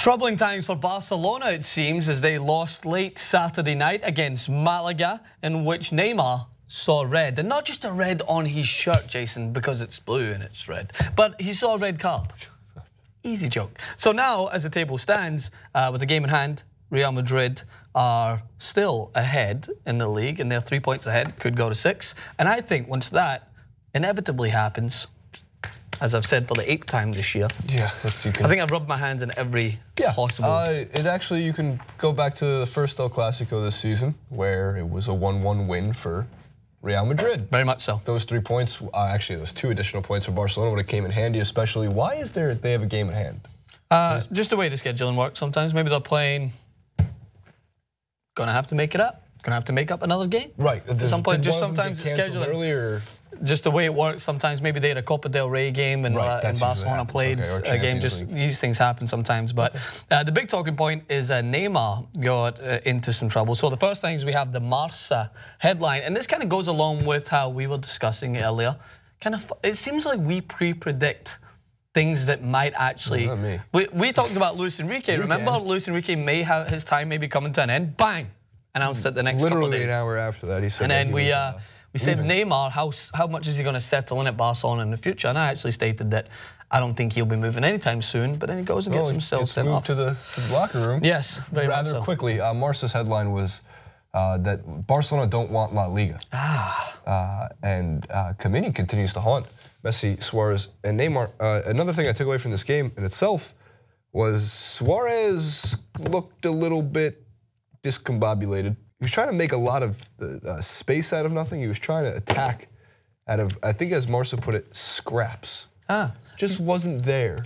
Troubling times for Barcelona, it seems, as they lost late Saturday night against Malaga, in which Neymar saw red. And not just a red on his shirt, Jason, because it's blue and it's red, but he saw a red card. Easy joke. So now, as the table stands, with the game in hand, Real Madrid are still ahead in the league, and they're 3 points ahead, could go to 6. And I think once that inevitably happens, as I've said for the 8th time this year. Yeah, I think I've rubbed my hands in every possible. You can go back to the first El Clasico this season, where it was a 1-1 win for Real Madrid. Very much so. Those 3 points, actually those 2 additional points for Barcelona would have came in handy, especially. Why is they have a game at hand? Just the way the scheduling works sometimes. Maybe they're playing, gonna have to make it up. Gonna have to make up another game. Right. At some point, just sometimes the scheduling. Earlier? Just the way it works, sometimes maybe they had a Copa del Rey game and Barcelona played a game. Just these things happen sometimes. But the big talking point is Neymar got into some trouble. So the first thing is we have the Marca headline, and this kind of goes along with how we were discussing earlier. It seems like we pre-predict things that might actually. Not me. We talked about Luis Enrique. Remember, Luis Enrique may have his time maybe coming to an end. Bang! Announced it the next couple of days. Literally an hour after that, he said. And then we said Neymar, how much is he going to settle in at Barcelona in the future? And I actually stated that I don't think he'll be moving anytime soon. But then he goes and gets himself sent off to the locker room. Yes, very much so. Rather quickly. Marca's headline was that Barcelona don't want La Liga. And Kamini continues to haunt Messi, Suarez, and Neymar. Another thing I took away from this game in itself was Suarez looked a little bit discombobulated. He was trying to make a lot of space out of nothing. He was trying to attack out of, I think as Marca put it, scraps. Just wasn't there.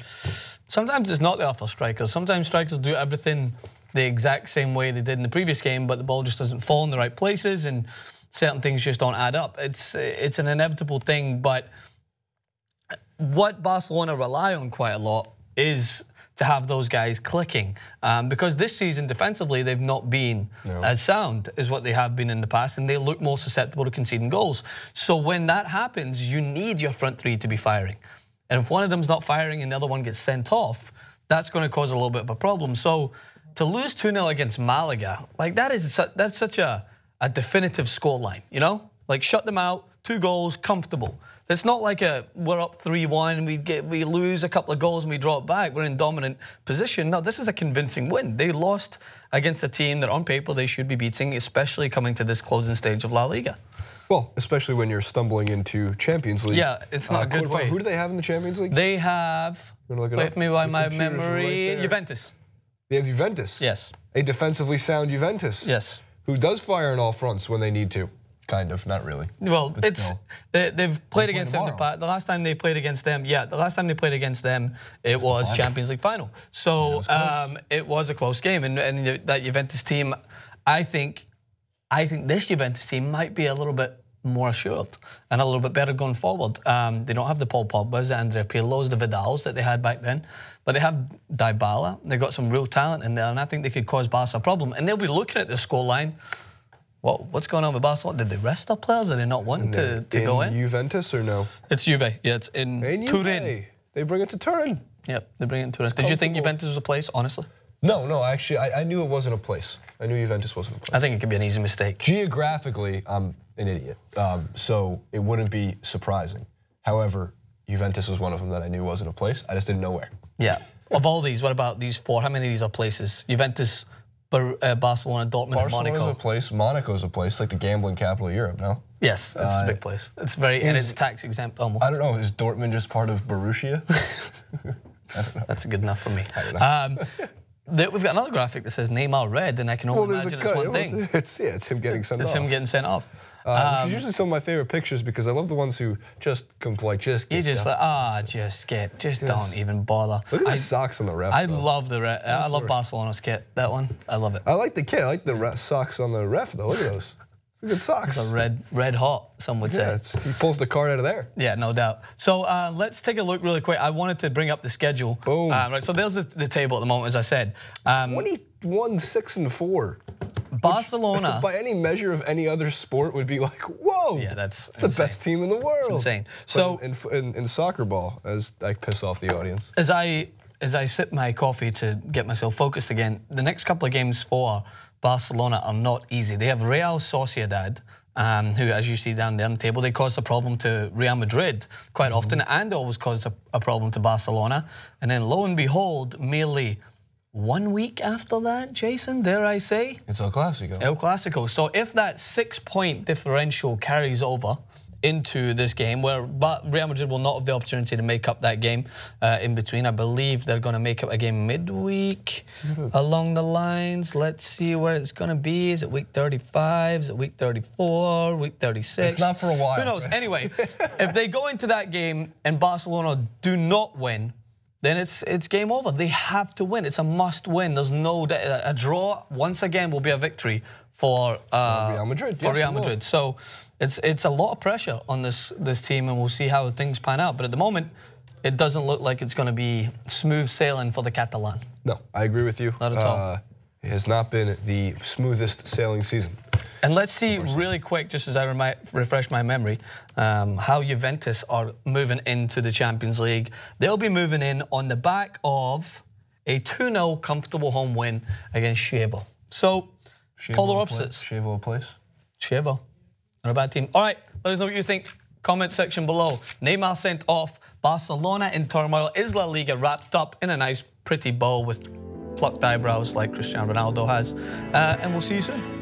Sometimes it's not there for strikers. Sometimes strikers do everything the exact same way they did in the previous game, but the ball just doesn't fall in the right places and certain things just don't add up. It's an inevitable thing, but what Barcelona rely on quite a lot is to have those guys clicking. Because this season, defensively, they've not been as sound as what they have been in the past, and they look more susceptible to conceding goals. So when that happens, you need your front three to be firing. And if one of them's not firing and the other one gets sent off, that's going to cause a little bit of a problem. So to lose 2-0 against Malaga, like that's such a definitive scoreline, you know? Like shut them out, 2 goals, comfortable. It's not like we're up 3-1, we lose a couple of goals and we draw it back. We're in dominant position. No, this is a convincing win. They lost against a team that on paper they should be beating, especially coming to this closing stage of La Liga. Well, especially when you're stumbling into Champions League. Yeah, it's not a good way. Who do they have in the Champions League? They have, wait for me by my memory, Juventus. They have Juventus? Yes. A defensively sound Juventus? Yes. Who does fire on all fronts when they need to. Kind of, not really. Well, they've played against them. The last time they played against them, it was Champions League final. So it was a close game, and that Juventus team, I think this Juventus team might be a little bit more assured and a little bit better going forward. They don't have the Paul Pogbas, the Andrea Pirlos, the Vidals that they had back then, but they have Dybala. They've got some real talent in there, and I think they could cause Barca a problem. And they'll be looking at the scoreline. What's going on with Barcelona? Did they rest their players? Are they not wanting to go in? Juventus or no? It's Juve. Yeah, it's in Turin. They bring it to Turin. Yep, they bring it to Turin. Did you think Juventus was a place, honestly? No, actually, I knew it wasn't a place. I knew Juventus wasn't a place. I think it could be an easy mistake. Geographically, I'm an idiot, so it wouldn't be surprising. However, Juventus was one of them that I knew wasn't a place. I just didn't know where. Yeah. Of all these, what about these 4? How many of these are places? Juventus, Barcelona, Dortmund, and Monaco. Barcelona's a place. Monaco's a place, like the gambling capital of Europe, no? Yes, it's a big place. It's and it's tax exempt almost. I don't know. Is Dortmund just part of Borussia? I don't know. That's good enough for me. I don't know. We've got another graphic that says Neymar red, and I can only imagine it's one thing. It's him getting sent off. It's him getting sent off. Which is usually some of my favorite pictures because I love the ones who just don't even bother. Look at the socks on the ref. I love the ref. I love Barcelona's kit. That one, I love it. I like the kit. I like the socks on the ref though. Look at those. Good socks. It's a red hot, some would say. He pulls the card out of there. Yeah, no doubt. So let's take a look really quick. I wanted to bring up the schedule. Boom. Right, so there's the table at the moment, as I said. 21, 6, and 4. Barcelona, which, by any measure of any other sport, would be like, whoa. Yeah, that's the best team in the world. It's insane. So in soccer ball, as I piss off the audience. As I as I sip my coffee to get myself focused again, the next couple of games for Barcelona are not easy. They have Real Sociedad, who, as you see down there on the table, they caused a problem to Real Madrid quite often, and always caused a problem to Barcelona. And then, lo and behold, merely 1 week after that, Jason, dare I say? It's El Clasico. El Clasico. So if that 6-point differential carries over into this game, where Real Madrid will not have the opportunity to make up that game in between. I believe they're going to make up a game midweek along the lines. Let's see where it's going to be. Is it week 35? Is it week 34? Week 36? It's not for a while. Who knows? Anyway, if they go into that game and Barcelona do not win, then it's game over. They have to win. It's a must win. There's no a draw. Once again, will be a victory for Real Madrid. For Real Madrid. So it's a lot of pressure on this team, and we'll see how things pan out. But at the moment, it doesn't look like it's going to be smooth sailing for the Catalan. No, I agree with you. Not at all. It has not been the smoothest sailing season. And let's see really quick, just as I refresh my memory, how Juventus are moving into the Champions League. They'll be moving in on the back of a 2-0 comfortable home win against Chievo. So, polar opposites. Chievo place. Chievo. Not a bad team. All right, let us know what you think. Comment section below. Neymar sent off. Barcelona in turmoil. Is La Liga wrapped up in a nice, pretty bow with plucked eyebrows like Cristiano Ronaldo has? And we'll see you soon.